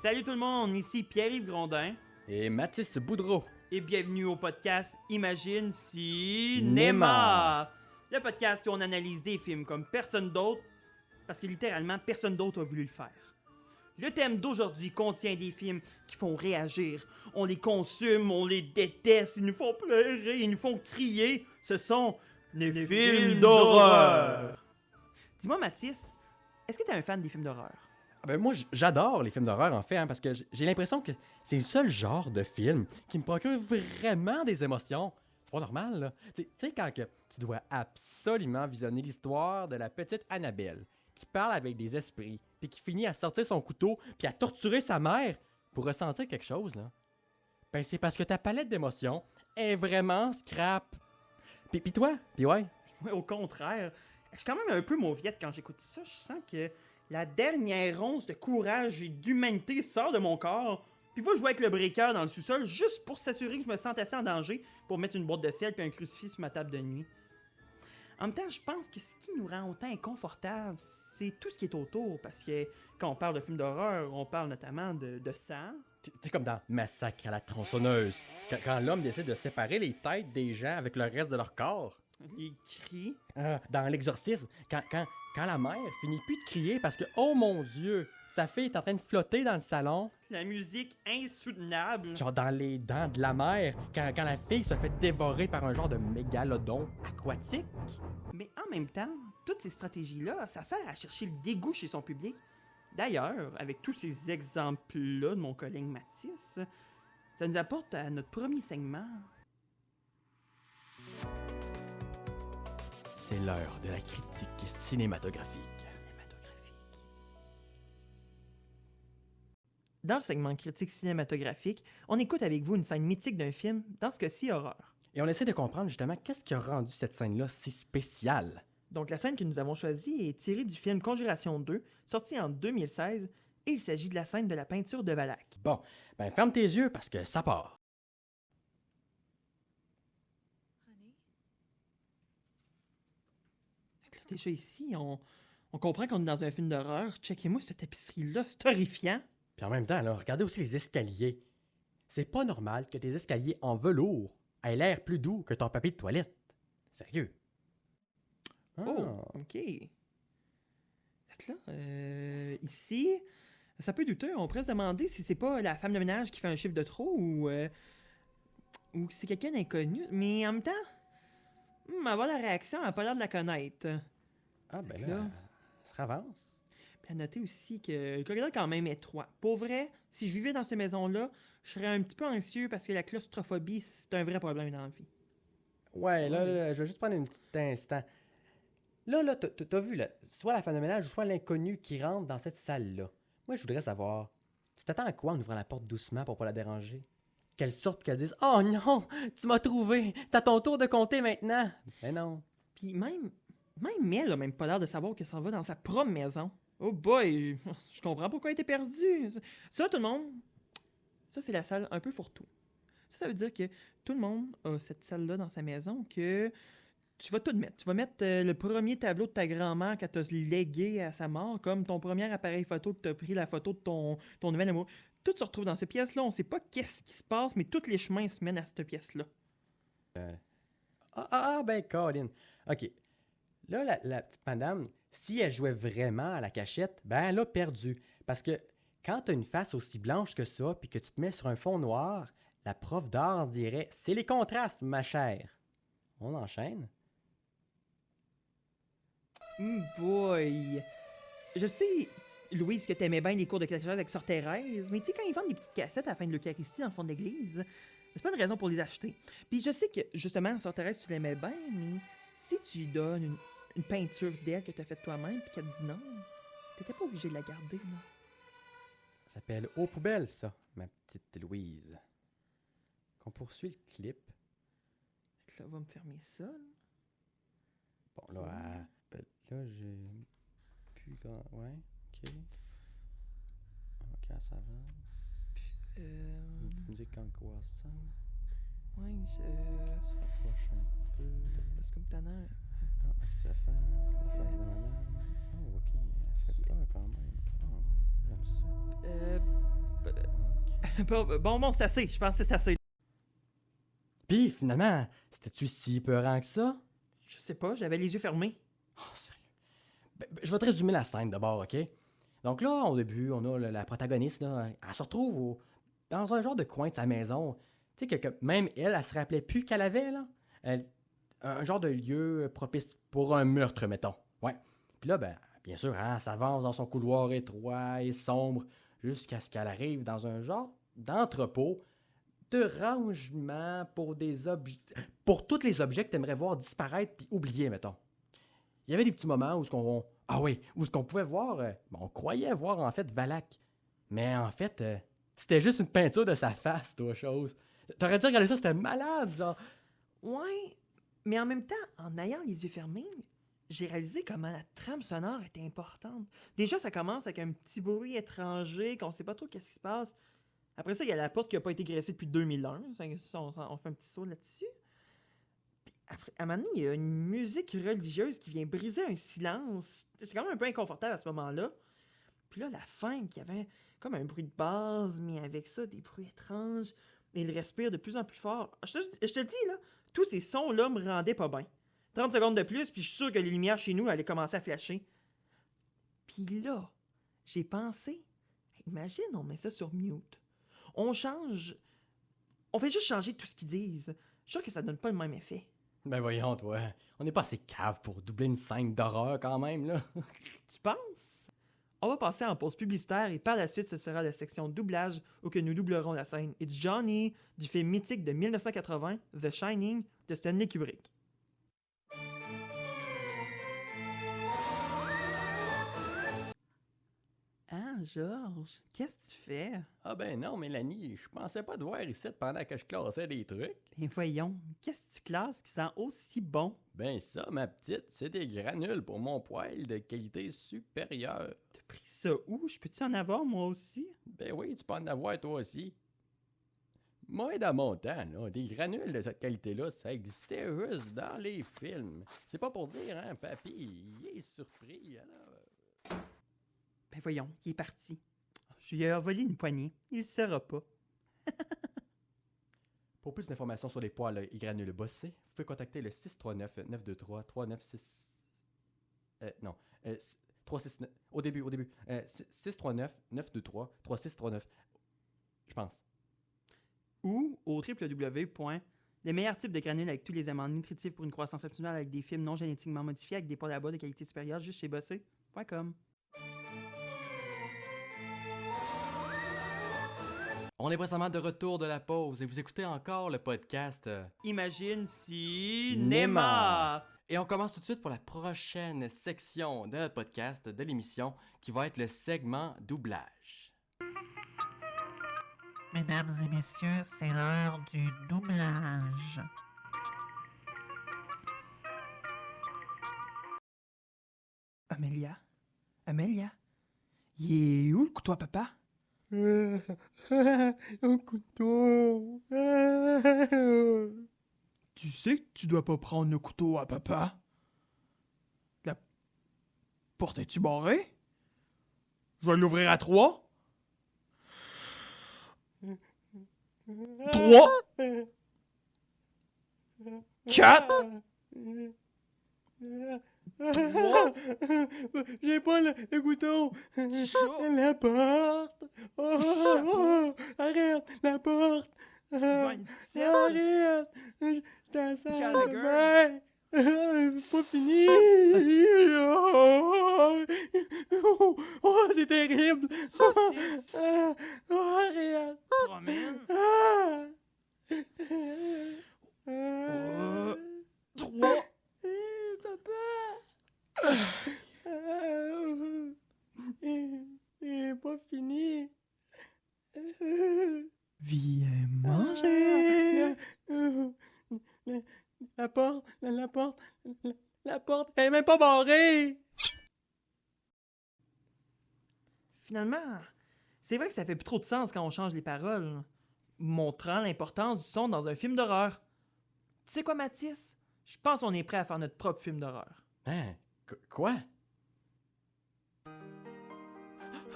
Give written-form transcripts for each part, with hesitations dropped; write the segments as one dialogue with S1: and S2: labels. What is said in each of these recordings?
S1: Salut tout le monde, ici Pierre-Yves Grondin.
S2: Et Mathis Boudreau.
S1: Et bienvenue au podcast Imagine
S2: Cinéma.
S1: Le podcast où on analyse des films comme personne d'autre, parce que littéralement personne d'autre a voulu le faire. Le thème d'aujourd'hui contient des films qui font réagir. On les consomme, on les déteste, ils nous font pleurer, ils nous font crier. Ce sont les films d'horreur. Dis-moi Mathis, est-ce que t'es un fan des films d'horreur?
S2: Moi, j'adore les films d'horreur, en fait, parce que j'ai l'impression que c'est le seul genre de film qui me procure vraiment des émotions. C'est pas normal, là. Tu sais, quand que tu dois absolument visionner l'histoire de la petite Annabelle, qui parle avec des esprits, puis qui finit à sortir son couteau, puis à torturer sa mère pour ressentir quelque chose, là. Ben, c'est parce que ta palette d'émotions est vraiment scrap. Puis toi? Puis ouais?
S1: Ouais, au contraire. Je suis quand même un peu mauviette quand j'écoute ça. Je sens que la dernière once de courage et d'humanité sort de mon corps. Puis va jouer avec le breaker dans le sous-sol juste pour s'assurer que je me sente assez en danger pour mettre une boîte de sel puis un crucifix sur ma table de nuit. En même temps, je pense que ce qui nous rend autant inconfortables, c'est tout ce qui est autour. Parce que quand on parle de films d'horreur, on parle notamment de sang.
S2: C'est comme dans Massacre à la tronçonneuse, quand l'homme décide de séparer les têtes des gens avec le reste de leur corps.
S1: Les cris.
S2: Dans l'exorcisme, quand la mère finit plus de crier parce que, oh mon Dieu, sa fille est en train de flotter dans le salon.
S1: La musique insoutenable.
S2: Genre dans les dents de la mère, quand la fille se fait dévorer par un genre de mégalodon aquatique.
S1: Mais en même temps, toutes ces stratégies-là, ça sert à chercher le dégoût chez son public. D'ailleurs, avec tous ces exemples-là de mon collègue Mathis, ça nous apporte à notre premier segment.
S2: C'est l'heure de la critique cinématographique.
S1: Dans le segment critique cinématographique, on écoute avec vous une scène mythique d'un film, dans ce cas-ci horreur.
S2: Et on essaie de comprendre justement qu'est-ce qui a rendu cette scène-là si spéciale.
S1: Donc la scène que nous avons choisie est tirée du film Conjuration 2, sorti en 2016, et il s'agit de la scène de la peinture de Valak.
S2: Bon, ben ferme tes yeux parce que ça part.
S1: Déjà ici, on comprend qu'on est dans un film d'horreur. Checkez-moi cette tapisserie-là, c'est horrifiant.
S2: Puis en même temps, là, regardez aussi les escaliers. C'est pas normal que tes escaliers en velours aient l'air plus doux que ton papier de toilette. Sérieux.
S1: Oh, ok. Fait que là, ici, ça peut douter. On pourrait se demander si c'est pas la femme de ménage qui fait un chiffre de trop ou c'est quelqu'un d'inconnu. Mais en même temps, avoir la réaction, elle a pas l'air de la connaître.
S2: Ah, ben là, ça avance.
S1: Puis à noter aussi que le corridor est quand même étroit. Pour vrai, si je vivais dans cette maison-là, je serais un petit peu anxieux parce que la claustrophobie, c'est un vrai problème dans la vie.
S2: Ouais, là, je vais juste prendre un petit instant. Là, t'as vu, là, soit la femme de ménage ou soit l'inconnu qui rentre dans cette salle-là. Moi, je voudrais savoir, tu t'attends à quoi en ouvrant la porte doucement pour pas la déranger? Qu'elle sorte et qu'elle dise « Oh non, tu m'as trouvé, c'est à ton tour de compter maintenant! » Mais non.
S1: Puis même elle a même pas l'air de savoir qu'elle s'en va dans sa propre maison. Oh boy, je comprends pourquoi elle était perdue. Ça, tout le monde, ça c'est la salle un peu fourre-tout. Ça veut dire que tout le monde a cette salle-là dans sa maison que tu vas tout mettre. Tu vas mettre le premier tableau de ta grand-mère qu'elle t'a légué à sa mort, comme ton premier appareil photo que t'as pris la photo de ton nouvel amour. Tout se retrouve dans cette pièce-là. On sait pas qu'est-ce qui se passe, mais tous les chemins se mènent à cette pièce-là.
S2: Ben, Colin. OK. Là, la petite madame, si elle jouait vraiment à la cachette, ben, elle a perdu. Parce que quand t'as une face aussi blanche que ça, puis que tu te mets sur un fond noir, la prof d'art dirait « C'est les contrastes, ma chère. » On enchaîne.
S1: Boy! Je sais, Louise, que t'aimais bien les cours de catéchèse avec Sœur Thérèse, mais tu sais, quand ils vendent des petites cassettes à la fin de l'Eucharistie dans le fond de l'église, c'est pas une raison pour les acheter. Puis je sais que, justement, Sœur Thérèse, tu l'aimais bien, mais si tu lui donnes une peinture d'elle que t'as faite toi-même puis qu'elle te dit non, t'étais pas obligé de la garder, là.
S2: Ça s'appelle « Aux poubelles », ça, ma petite Louise. Qu'on poursuit le clip.
S1: Fait que là, on va me fermer ça, là.
S2: Bon, là, là, j'ai plus grand... Ouais, OK. OK, ça avance. Une petite musique angoissante.
S1: Ouais,
S2: Ça se rapproche un peu.
S1: c'est comme tannant.
S2: Ah, OK, ça fait la face de madame. Oh, OK, elle fait peur quand même. Oh, ouais, j'aime ça.
S1: Bon, c'est assez. Je pense que c'est assez.
S2: Puis, finalement, c'était-tu si peurant que ça?
S1: Je sais pas, j'avais les yeux fermés.
S2: Oh, sérieux. Je vais te résumer la scène d'abord, OK? Donc là, au début, on a la protagoniste, là, elle se retrouve dans un genre de coin de sa maison. Tu sais, que même elle se rappelait plus qu'elle avait, là. Un genre de lieu propice pour un meurtre, mettons. Ouais. Puis là, ben, bien sûr, hein, elle s'avance dans son couloir étroit et sombre jusqu'à ce qu'elle arrive dans un genre d'entrepôt de rangement pour tous les objets que tu aimerais voir disparaître puis oublier, mettons. Il y avait des petits moments où ce qu'on pouvait voir, on croyait voir en fait Valak. Mais en fait, c'était juste une peinture de sa face, toi, chose. T'aurais dû regarder ça, c'était malade, genre.
S1: Ouais, mais en même temps, en ayant les yeux fermés, j'ai réalisé comment la trame sonore était importante. Déjà, ça commence avec un petit bruit étranger, qu'on sait pas trop qu'est-ce qui se passe. Après ça, il y a la porte qui a pas été graissée depuis 2001. On fait un petit saut là-dessus. Puis après, à un moment donné, il y a une musique religieuse qui vient briser un silence. C'est quand même un peu inconfortable à ce moment-là. Puis là, la fin, qui avait comme un bruit de base, mais avec ça, des bruits étranges. Et il respire de plus en plus fort. Je te le dis, là, tous ces sons-là me rendaient pas bien. 30 secondes de plus, puis je suis sûr que les lumières chez nous allaient commencer à flasher. Puis là, j'ai pensé, imagine, on met ça sur mute. On change. On fait juste changer tout ce qu'ils disent. Je suis sûr que ça donne pas le même effet.
S2: Ben voyons, toi, on n'est pas assez cave pour doubler une scène d'horreur quand même, là.
S1: Tu penses? On va passer en pause publicitaire et par la suite, ce sera la section doublage où que nous doublerons la scène It's Johnny du film mythique de 1980, The Shining, de Stanley Kubrick. Ah, Georges, qu'est-ce que tu fais?
S2: Ah ben non, Mélanie, je pensais pas te voir ici pendant que je classais des trucs.
S1: Ben voyons, qu'est-ce que tu classes qui sent aussi bon?
S2: Ben ça, ma petite, c'est des granules pour mon poêle de qualité supérieure.
S1: T'as pris ça où? Je peux-tu en avoir moi aussi?
S2: Ben oui, tu peux en avoir toi aussi. Moi, dans mon temps, là, des granules de cette qualité-là, ça existait juste dans les films. C'est pas pour dire, hein, papy, il est surpris, alors...
S1: Ben voyons, il est parti. Je lui ai volé une poignée, il le saura pas.
S2: Pour plus d'informations sur les poêles et granules bossés, vous pouvez contacter le 639-923-396... non, 369... Au début. 639-923-3639. Je pense.
S1: Ou au www. Les meilleurs types de granules avec tous les aliments nutritifs pour une croissance optimale avec des fibres non génétiquement modifiés avec des poils à bas de qualité supérieure juste chez Bossé.com.
S2: On est présentement de retour de la pause et vous écoutez encore le podcast
S1: Imagine Cinéma!
S2: Et on commence tout de suite pour la prochaine section de notre podcast, de l'émission, qui va être le segment doublage.
S3: Mesdames et messieurs, c'est l'heure du doublage.
S1: Amélia? Il est où le couteau à papa?
S2: Un couteau.
S1: Tu sais que tu dois pas prendre le couteau à papa? La porte est-tu barrée? Je vais l'ouvrir à 3. 3 4
S2: J'ai pas le couteau.
S1: Chat.
S2: La porte. Arrête, la porte.
S1: 27
S2: Arrête. Je t'en sers
S1: Gallagher.
S2: bien. C'est pas fini. Oh, c'est terrible.
S1: Saucisse.
S2: Arrête.
S1: Promène. 3
S2: Papa. Il est pas fini.
S1: Viens manger.
S2: La porte elle est même pas barrée.
S1: Finalement, c'est vrai que ça fait plus trop de sens quand on change les paroles, montrant l'importance du son dans un film d'horreur. Tu sais quoi, Mathis? Je pense qu'on est prêt à faire notre propre film d'horreur.
S2: Hein? Quoi?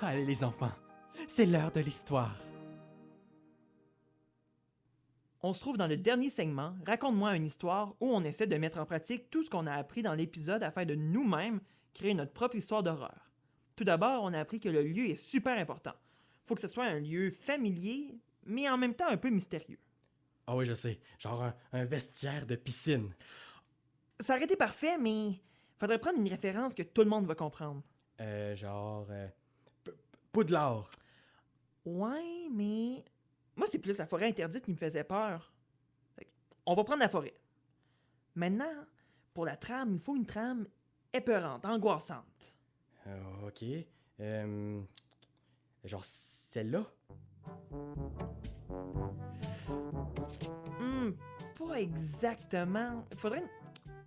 S2: Allez les enfants, c'est l'heure de l'histoire.
S1: On se trouve dans le dernier segment, Raconte-moi une histoire, où on essaie de mettre en pratique tout ce qu'on a appris dans l'épisode afin de nous-mêmes créer notre propre histoire d'horreur. Tout d'abord, on a appris que le lieu est super important. Faut que ce soit un lieu familier, mais en même temps un peu mystérieux.
S2: Ah oui, je sais. Genre un vestiaire de piscine.
S1: Ça aurait été parfait, mais faudrait prendre une référence que tout le monde va comprendre.
S2: Genre... Poudlard.
S1: Ouais, mais... Moi, c'est plus la forêt interdite qui me faisait peur. Fait que, on va prendre la forêt. Maintenant, pour la trame, il faut une trame épeurante, angoissante.
S2: Ok. Genre celle-là.
S1: Pas exactement. Il faudrait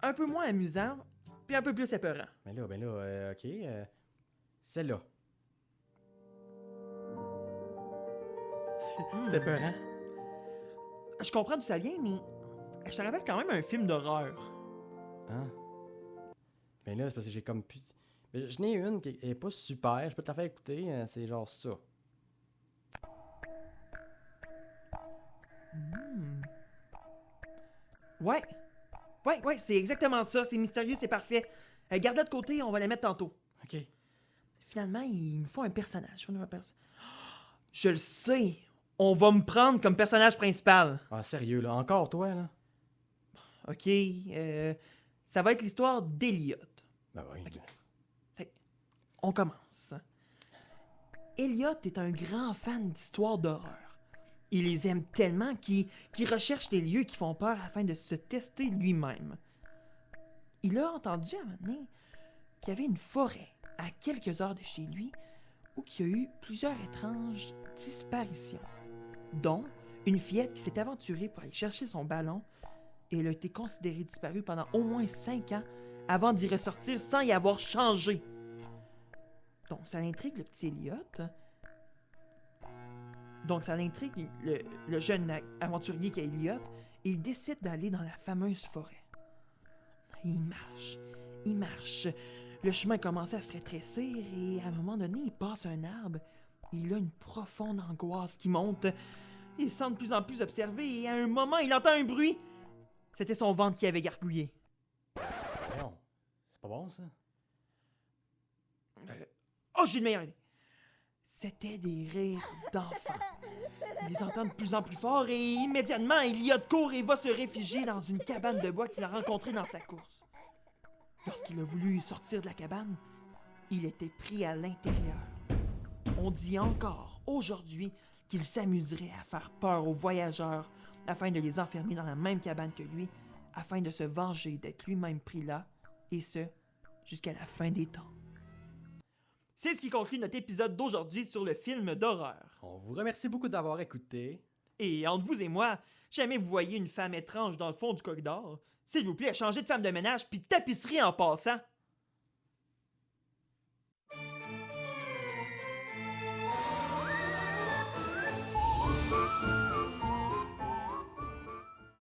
S1: un peu moins amusant, puis un peu plus épeurant.
S2: Ben là, ok. Celle-là. C'était peurant.
S1: Je comprends d'où ça vient, mais je te rappelle quand même un film d'horreur.
S2: Hein? Ben là, c'est parce que j'ai comme plus... Ben, je n'ai une qui est pas super, je peux te la faire écouter, c'est genre ça.
S1: Ouais, c'est exactement ça. C'est mystérieux, c'est parfait. Garde-la de côté, on va la mettre tantôt.
S2: Ok.
S1: Finalement, il me faut un personnage. Je le sais. On va me prendre comme personnage principal.
S2: Ah, sérieux, là, encore toi, là?
S1: Ok, ça va être l'histoire d'Eliot.
S2: Ben oui.
S1: Ok. On commence. Eliot est un grand fan d'histoires d'horreur. Il les aime tellement qu'il recherche des lieux qui font peur afin de se tester lui-même. Il a entendu à un moment donné qu'il y avait une forêt à quelques heures de chez lui où il y a eu plusieurs étranges disparitions, dont une fillette qui s'est aventurée pour aller chercher son ballon et elle a été considérée disparue pendant au moins 5 ans avant d'y ressortir sans y avoir changé. Donc ça intrigue le petit Eliot. Donc ça intrigue le jeune aventurier qu'est Eliot et il décide d'aller dans la fameuse forêt. Il marche. Le chemin commence à se rétrécir et à un moment donné, il passe un arbre. Il a une profonde angoisse qui monte. Il se sent de plus en plus observé et à un moment, il entend un bruit. C'était son ventre qui avait gargouillé.
S2: Voyons, c'est pas bon, ça?
S1: Oh, j'ai une meilleure idée. C'était des rires d'enfants. Il les entend de plus en plus fort et immédiatement, Eliot court et va se réfugier dans une cabane de bois qu'il a rencontrée dans sa course. Lorsqu'il a voulu sortir de la cabane, il était pris à l'intérieur. On dit encore, aujourd'hui, qu'il s'amuserait à faire peur aux voyageurs afin de les enfermer dans la même cabane que lui, afin de se venger d'être lui-même pris là, et ce, jusqu'à la fin des temps. C'est ce qui conclut notre épisode d'aujourd'hui sur le film d'horreur.
S2: On vous remercie beaucoup d'avoir écouté.
S1: Et entre vous et moi, jamais vous voyez une femme étrange dans le fond du corridor, s'il vous plaît, changez de femme de ménage puis tapisserie en passant.